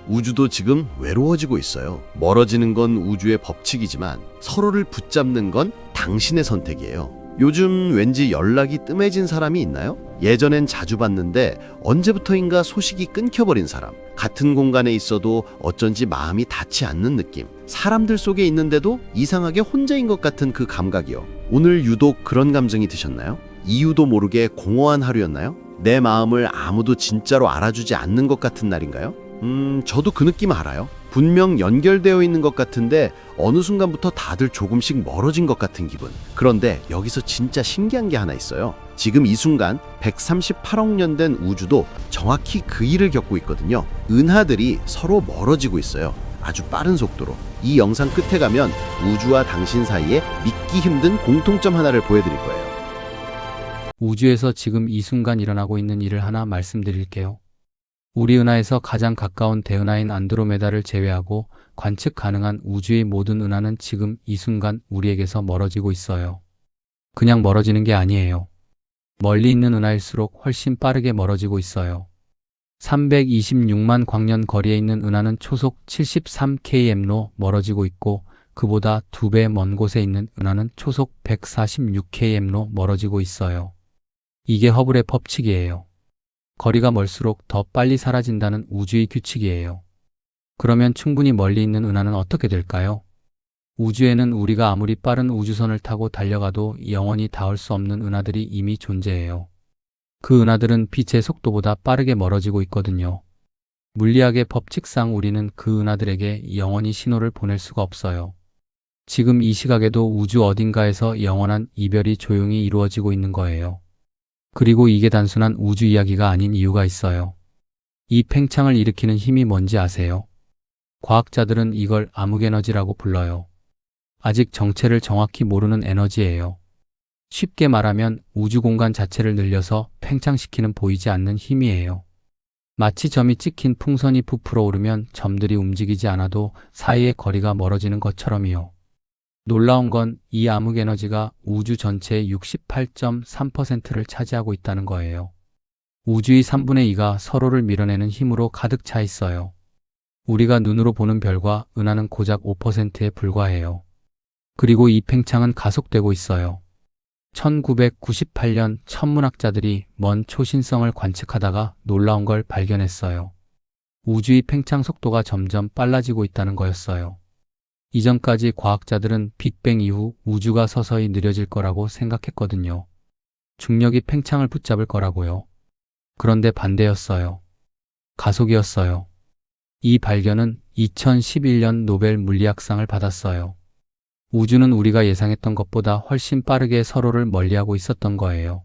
우주도 지금 외로워지고 있어요. 멀어지는 건 우주의 법칙이지만 서로를 붙잡는 건 당신의 선택이에요. 요즘 왠지 연락이 뜸해진 사람이 있나요? 예전엔 자주 봤는데 언제부터인가 소식이 끊겨버린 사람. 같은 공간에 있어도 어쩐지 마음이 닿지 않는 느낌. 사람들 속에 있는데도 이상하게 혼자인 것 같은 그 감각이요. 오늘 유독 그런 감정이 드셨나요? 이유도 모르게 공허한 하루였나요? 내 마음을 아무도 진짜로 알아주지 않는 것 같은 날인가요? 저도 그 느낌 알아요. 분명 연결되어 있는 것 같은데 어느 순간부터 다들 조금씩 멀어진 것 같은 기분. 그런데 여기서 진짜 신기한 게 하나 있어요. 지금 이 순간 138억 년 된 우주도 정확히 그 일을 겪고 있거든요. 은하들이 서로 멀어지고 있어요. 아주 빠른 속도로. 이 영상 끝에 가면 우주와 당신 사이에 믿기 힘든 공통점 하나를 보여드릴 거예요. 우주에서 지금 이 순간 일어나고 있는 일을 하나 말씀드릴게요. 우리 은하에서 가장 가까운 대은하인 안드로메다를 제외하고 관측 가능한 우주의 모든 은하는 지금 이 순간 우리에게서 멀어지고 있어요. 그냥 멀어지는 게 아니에요. 멀리 있는 은하일수록 훨씬 빠르게 멀어지고 있어요. 326만 광년 거리에 있는 은하는 초속 73km로 멀어지고 있고 그보다 2배 먼 곳에 있는 은하는 초속 146km로 멀어지고 있어요. 이게 허블의 법칙이에요. 거리가 멀수록 더 빨리 사라진다는 우주의 규칙이에요. 그러면 충분히 멀리 있는 은하는 어떻게 될까요? 우주에는 우리가 아무리 빠른 우주선을 타고 달려가도 영원히 닿을 수 없는 은하들이 이미 존재해요. 그 은하들은 빛의 속도보다 빠르게 멀어지고 있거든요. 물리학의 법칙상 우리는 그 은하들에게 영원히 신호를 보낼 수가 없어요. 지금 이 시각에도 우주 어딘가에서 영원한 이별이 조용히 이루어지고 있는 거예요. 그리고 이게 단순한 우주 이야기가 아닌 이유가 있어요. 이 팽창을 일으키는 힘이 뭔지 아세요? 과학자들은 이걸 암흑에너지라고 불러요. 아직 정체를 정확히 모르는 에너지예요. 쉽게 말하면 우주 공간 자체를 늘려서 팽창시키는 보이지 않는 힘이에요. 마치 점이 찍힌 풍선이 부풀어 오르면 점들이 움직이지 않아도 사이의 거리가 멀어지는 것처럼이요. 놀라운 건 이 암흑에너지가 우주 전체의 68.3%를 차지하고 있다는 거예요. 우주의 3분의 2가 서로를 밀어내는 힘으로 가득 차 있어요. 우리가 눈으로 보는 별과 은하는 고작 5%에 불과해요. 그리고 이 팽창은 가속되고 있어요. 1998년 천문학자들이 먼 초신성을 관측하다가 놀라운 걸 발견했어요. 우주의 팽창 속도가 점점 빨라지고 있다는 거였어요. 이전까지 과학자들은 빅뱅 이후 우주가 서서히 느려질 거라고 생각했거든요. 중력이 팽창을 붙잡을 거라고요. 그런데 반대였어요. 가속이었어요. 이 발견은 2011년 노벨 물리학상을 받았어요. 우주는 우리가 예상했던 것보다 훨씬 빠르게 서로를 멀리하고 있었던 거예요.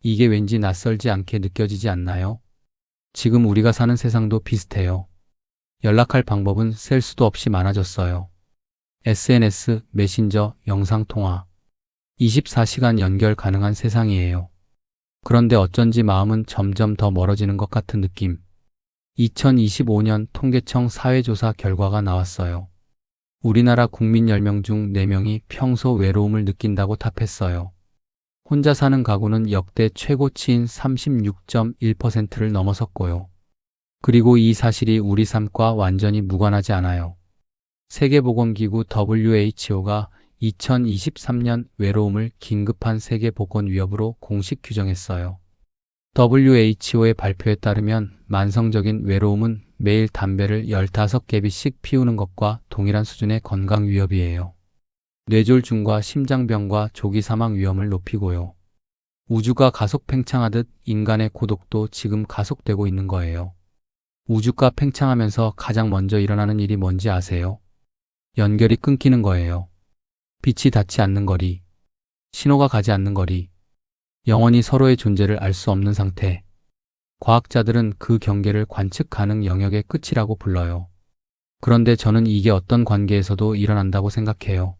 이게 왠지 낯설지 않게 느껴지지 않나요? 지금 우리가 사는 세상도 비슷해요. 연락할 방법은 셀 수도 없이 많아졌어요. SNS, 메신저, 영상통화, 24시간 연결 가능한 세상이에요. 그런데 어쩐지 마음은 점점 더 멀어지는 것 같은 느낌. 2025년 통계청 사회조사 결과가 나왔어요. 우리나라 국민 10명 중 4명이 평소 외로움을 느낀다고 답했어요. 혼자 사는 가구는 역대 최고치인 36.1%를 넘어섰고요. 그리고 이 사실이 우리 삶과 완전히 무관하지 않아요. 세계보건기구 WHO가 2023년 외로움을 긴급한 세계보건 위협으로 공식 규정했어요. WHO의 발표에 따르면 만성적인 외로움은 매일 담배를 15개비씩 피우는 것과 동일한 수준의 건강 위협이에요. 뇌졸중과 심장병과 조기 사망 위험을 높이고요. 우주가 가속 팽창하듯 인간의 고독도 지금 가속되고 있는 거예요. 우주가 팽창하면서 가장 먼저 일어나는 일이 뭔지 아세요? 연결이 끊기는 거예요. 빛이 닿지 않는 거리, 신호가 가지 않는 거리, 영원히 서로의 존재를 알 수 없는 상태. 과학자들은 그 경계를 관측 가능 영역의 끝이라고 불러요. 그런데 저는 이게 어떤 관계에서도 일어난다고 생각해요.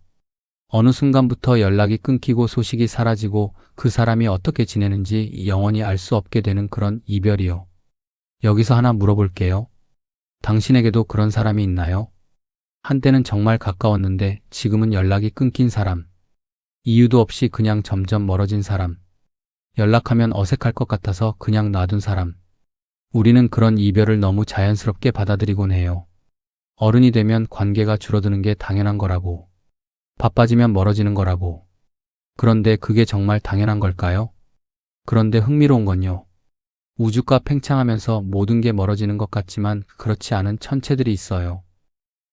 어느 순간부터 연락이 끊기고 소식이 사라지고 그 사람이 어떻게 지내는지 영원히 알 수 없게 되는 그런 이별이요. 여기서 하나 물어볼게요. 당신에게도 그런 사람이 있나요? 한때는 정말 가까웠는데 지금은 연락이 끊긴 사람. 이유도 없이 그냥 점점 멀어진 사람. 연락하면 어색할 것 같아서 그냥 놔둔 사람. 우리는 그런 이별을 너무 자연스럽게 받아들이곤 해요. 어른이 되면 관계가 줄어드는 게 당연한 거라고. 바빠지면 멀어지는 거라고. 그런데 그게 정말 당연한 걸까요? 그런데 흥미로운 건요. 우주가 팽창하면서 모든 게 멀어지는 것 같지만 그렇지 않은 천체들이 있어요.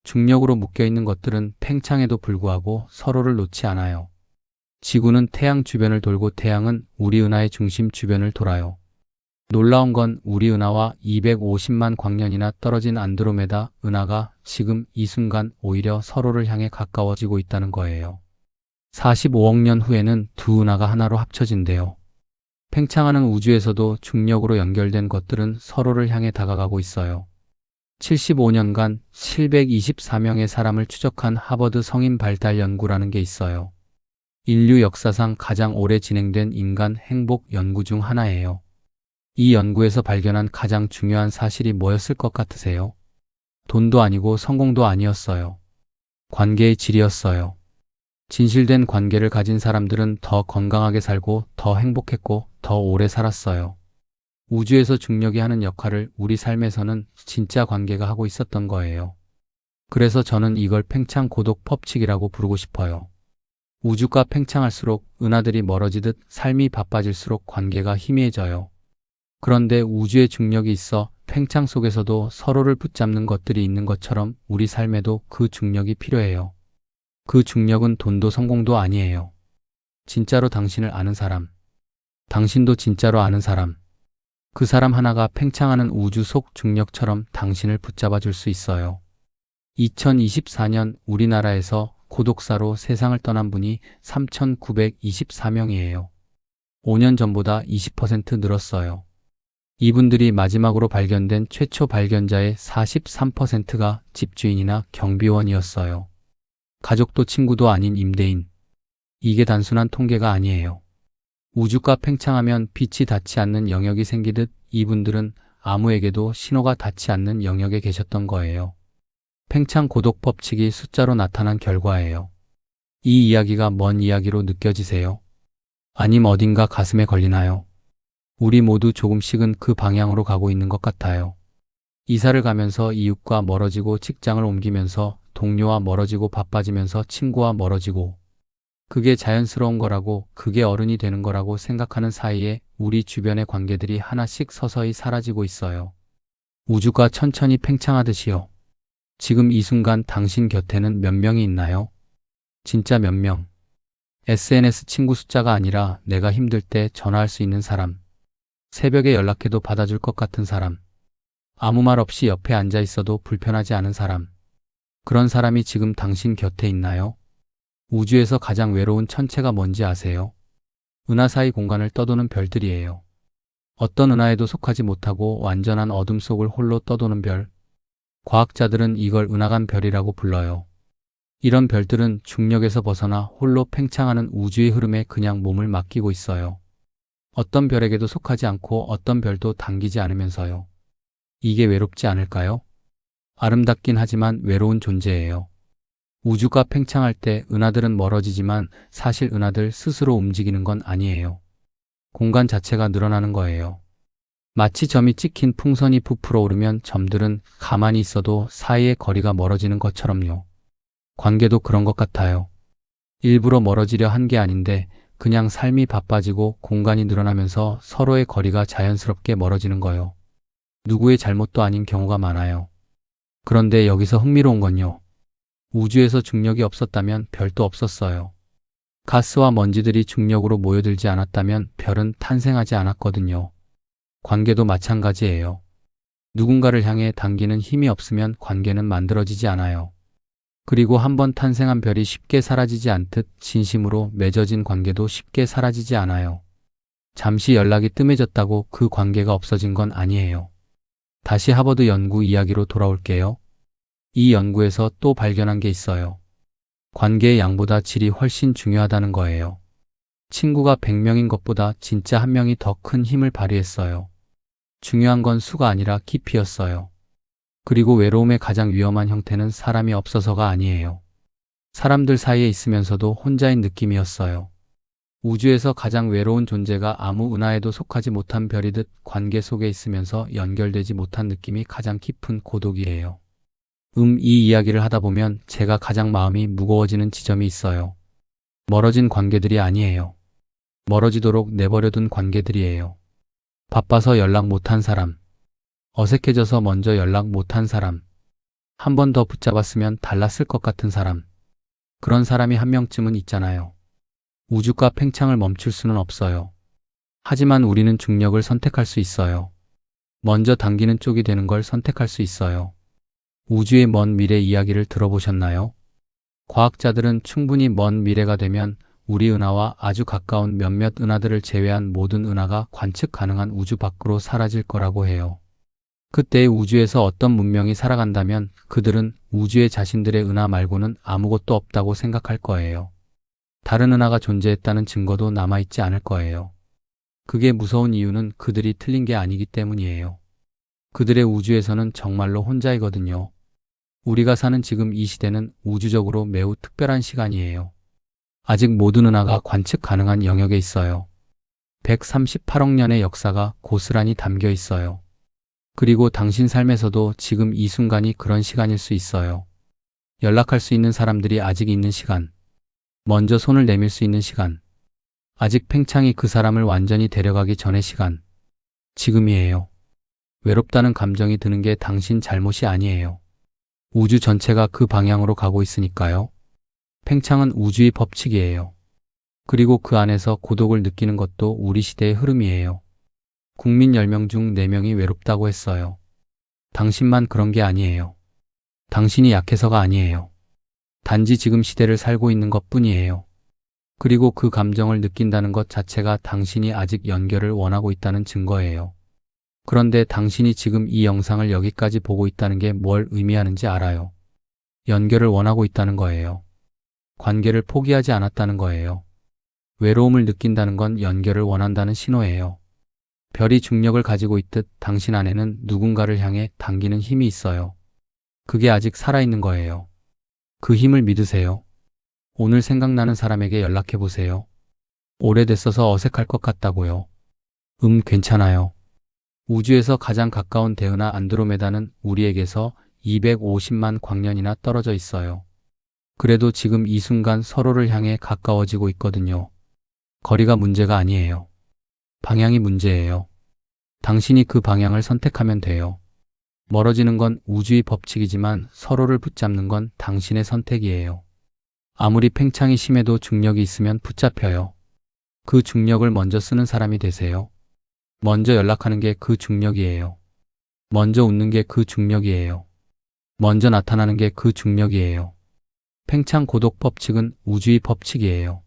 중력으로 묶여있는 것들은 팽창에도 불구하고 서로를 놓지 않아요. 지구는 태양 주변을 돌고 태양은 우리 은하의 중심 주변을 돌아요. 놀라운 건 우리 은하와 250만 광년이나 떨어진 안드로메다 은하가 지금 이 순간 오히려 서로를 향해 가까워지고 있다는 거예요. 45억 년 후에는 두 은하가 하나로 합쳐진대요. 팽창하는 우주에서도 중력으로 연결된 것들은 서로를 향해 다가가고 있어요. 75년간 724명의 사람을 추적한 하버드 성인 발달 연구라는 게 있어요. 인류 역사상 가장 오래 진행된 인간 행복 연구 중 하나예요. 이 연구에서 발견한 가장 중요한 사실이 뭐였을 것 같으세요? 돈도 아니고 성공도 아니었어요. 관계의 질이었어요. 진실된 관계를 가진 사람들은 더 건강하게 살고 더 행복했고 더 오래 살았어요. 우주에서 중력이 하는 역할을 우리 삶에서는 진짜 관계가 하고 있었던 거예요. 그래서 저는 이걸 팽창 고독 법칙이라고 부르고 싶어요. 우주가 팽창할수록 은하들이 멀어지듯 삶이 바빠질수록 관계가 희미해져요. 그런데 우주의 중력이 있어 팽창 속에서도 서로를 붙잡는 것들이 있는 것처럼 우리 삶에도 그 중력이 필요해요. 그 중력은 돈도 성공도 아니에요. 진짜로 당신을 아는 사람, 당신도 진짜로 아는 사람, 그 사람 하나가 팽창하는 우주 속 중력처럼 당신을 붙잡아 줄 수 있어요. 2024년 우리나라에서 고독사로 세상을 떠난 분이 3,924명이에요. 5년 전보다 20% 늘었어요. 이분들이 마지막으로 발견된 최초 발견자의 43%가 집주인이나 경비원이었어요. 가족도 친구도 아닌 임대인. 이게 단순한 통계가 아니에요. 우주가 팽창하면 빛이 닿지 않는 영역이 생기듯 이분들은 아무에게도 신호가 닿지 않는 영역에 계셨던 거예요. 팽창 고독 법칙이 숫자로 나타난 결과예요. 이 이야기가 먼 이야기로 느껴지세요? 아님 어딘가 가슴에 걸리나요? 우리 모두 조금씩은 그 방향으로 가고 있는 것 같아요. 이사를 가면서 이웃과 멀어지고 직장을 옮기면서 동료와 멀어지고 바빠지면서 친구와 멀어지고 그게 자연스러운 거라고 그게 어른이 되는 거라고 생각하는 사이에 우리 주변의 관계들이 하나씩 서서히 사라지고 있어요. 우주가 천천히 팽창하듯이요. 지금 이 순간 당신 곁에는 몇 명이 있나요? 진짜 몇 명? SNS 친구 숫자가 아니라 내가 힘들 때 전화할 수 있는 사람. 새벽에 연락해도 받아줄 것 같은 사람. 아무 말 없이 옆에 앉아 있어도 불편하지 않은 사람. 그런 사람이 지금 당신 곁에 있나요? 우주에서 가장 외로운 천체가 뭔지 아세요? 은하 사이 공간을 떠도는 별들이에요. 어떤 은하에도 속하지 못하고 완전한 어둠 속을 홀로 떠도는 별. 과학자들은 이걸 은하간 별이라고 불러요. 이런 별들은 중력에서 벗어나 홀로 팽창하는 우주의 흐름에 그냥 몸을 맡기고 있어요. 어떤 별에게도 속하지 않고 어떤 별도 당기지 않으면서요. 이게 외롭지 않을까요? 아름답긴 하지만 외로운 존재예요. 우주가 팽창할 때 은하들은 멀어지지만 사실 은하들 스스로 움직이는 건 아니에요. 공간 자체가 늘어나는 거예요. 마치 점이 찍힌 풍선이 부풀어 오르면 점들은 가만히 있어도 사이의 거리가 멀어지는 것처럼요. 관계도 그런 것 같아요. 일부러 멀어지려 한 게 아닌데 그냥 삶이 바빠지고 공간이 늘어나면서 서로의 거리가 자연스럽게 멀어지는 거요. 누구의 잘못도 아닌 경우가 많아요. 그런데 여기서 흥미로운 건요. 우주에서 중력이 없었다면 별도 없었어요. 가스와 먼지들이 중력으로 모여들지 않았다면 별은 탄생하지 않았거든요. 관계도 마찬가지예요. 누군가를 향해 당기는 힘이 없으면 관계는 만들어지지 않아요. 그리고 한번 탄생한 별이 쉽게 사라지지 않듯 진심으로 맺어진 관계도 쉽게 사라지지 않아요. 잠시 연락이 뜸해졌다고 그 관계가 없어진 건 아니에요. 다시 하버드 연구 이야기로 돌아올게요. 이 연구에서 또 발견한 게 있어요. 관계의 양보다 질이 훨씬 중요하다는 거예요. 친구가 100명인 것보다 진짜 한 명이 더 큰 힘을 발휘했어요. 중요한 건 수가 아니라 깊이였어요. 그리고 외로움의 가장 위험한 형태는 사람이 없어서가 아니에요. 사람들 사이에 있으면서도 혼자인 느낌이었어요. 우주에서 가장 외로운 존재가 아무 은하에도 속하지 못한 별이듯 관계 속에 있으면서 연결되지 못한 느낌이 가장 깊은 고독이에요. 이 이야기를 하다 보면 제가 가장 마음이 무거워지는 지점이 있어요. 멀어진 관계들이 아니에요. 멀어지도록 내버려둔 관계들이에요. 바빠서 연락 못한 사람, 어색해져서 먼저 연락 못한 사람, 한 번 더 붙잡았으면 달랐을 것 같은 사람, 그런 사람이 한 명쯤은 있잖아요. 우주가 팽창을 멈출 수는 없어요. 하지만 우리는 중력을 선택할 수 있어요. 먼저 당기는 쪽이 되는 걸 선택할 수 있어요. 우주의 먼 미래 이야기를 들어보셨나요? 과학자들은 충분히 먼 미래가 되면 우리 은하와 아주 가까운 몇몇 은하들을 제외한 모든 은하가 관측 가능한 우주 밖으로 사라질 거라고 해요. 그때 우주에서 어떤 문명이 살아간다면 그들은 우주의 자신들의 은하 말고는 아무것도 없다고 생각할 거예요. 다른 은하가 존재했다는 증거도 남아있지 않을 거예요. 그게 무서운 이유는 그들이 틀린 게 아니기 때문이에요. 그들의 우주에서는 정말로 혼자이거든요. 우리가 사는 지금 이 시대는 우주적으로 매우 특별한 시간이에요. 아직 모든 은하가 관측 가능한 영역에 있어요. 138억 년의 역사가 고스란히 담겨 있어요. 그리고 당신 삶에서도 지금 이 순간이 그런 시간일 수 있어요. 연락할 수 있는 사람들이 아직 있는 시간. 먼저 손을 내밀 수 있는 시간. 아직 팽창이 그 사람을 완전히 데려가기 전의 시간. 지금이에요. 외롭다는 감정이 드는 게 당신 잘못이 아니에요. 우주 전체가 그 방향으로 가고 있으니까요. 팽창은 우주의 법칙이에요. 그리고 그 안에서 고독을 느끼는 것도 우리 시대의 흐름이에요. 국민 10명 중 4명이 외롭다고 했어요. 당신만 그런 게 아니에요. 당신이 약해서가 아니에요. 단지 지금 시대를 살고 있는 것 뿐이에요. 그리고 그 감정을 느낀다는 것 자체가 당신이 아직 연결을 원하고 있다는 증거예요. 그런데 당신이 지금 이 영상을 여기까지 보고 있다는 게 뭘 의미하는지 알아요? 연결을 원하고 있다는 거예요. 관계를 포기하지 않았다는 거예요. 외로움을 느낀다는 건 연결을 원한다는 신호예요. 별이 중력을 가지고 있듯 당신 안에는 누군가를 향해 당기는 힘이 있어요. 그게 아직 살아있는 거예요. 그 힘을 믿으세요. 오늘 생각나는 사람에게 연락해보세요. 오래됐어서 어색할 것 같다고요. 괜찮아요. 우주에서 가장 가까운 대은하 안드로메다는 우리에게서 250만 광년이나 떨어져 있어요. 그래도 지금 이 순간 서로를 향해 가까워지고 있거든요. 거리가 문제가 아니에요. 방향이 문제예요. 당신이 그 방향을 선택하면 돼요. 멀어지는 건 우주의 법칙이지만 서로를 붙잡는 건 당신의 선택이에요. 아무리 팽창이 심해도 중력이 있으면 붙잡혀요. 그 중력을 먼저 쓰는 사람이 되세요. 먼저 연락하는 게 그 중력이에요. 먼저 웃는 게 그 중력이에요. 먼저 나타나는 게 그 중력이에요. 팽창 고독 법칙은 우주의 법칙이에요.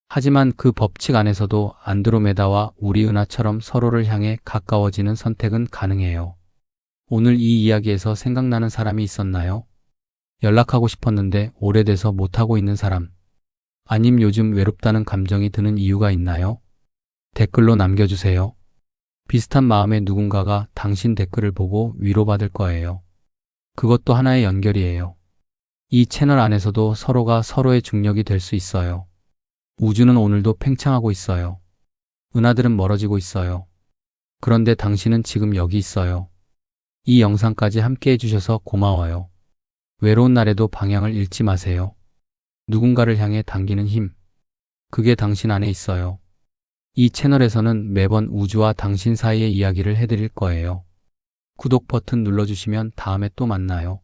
하지만 그 법칙 안에서도 안드로메다와 우리 은하처럼 서로를 향해 가까워지는 선택은 가능해요. 오늘 이 이야기에서 생각나는 사람이 있었나요? 연락하고 싶었는데 오래돼서 못하고 있는 사람. 아님 요즘 외롭다는 감정이 드는 이유가 있나요? 댓글로 남겨주세요. 비슷한 마음의 누군가가 당신 댓글을 보고 위로받을 거예요. 그것도 하나의 연결이에요. 이 채널 안에서도 서로가 서로의 중력이 될 수 있어요. 우주는 오늘도 팽창하고 있어요. 은하들은 멀어지고 있어요. 그런데 당신은 지금 여기 있어요. 이 영상까지 함께 해주셔서 고마워요. 외로운 날에도 방향을 잃지 마세요. 누군가를 향해 당기는 힘. 그게 당신 안에 있어요. 이 채널에서는 매번 우주와 당신 사이의 이야기를 해드릴 거예요. 구독 버튼 눌러주시면 다음에 또 만나요.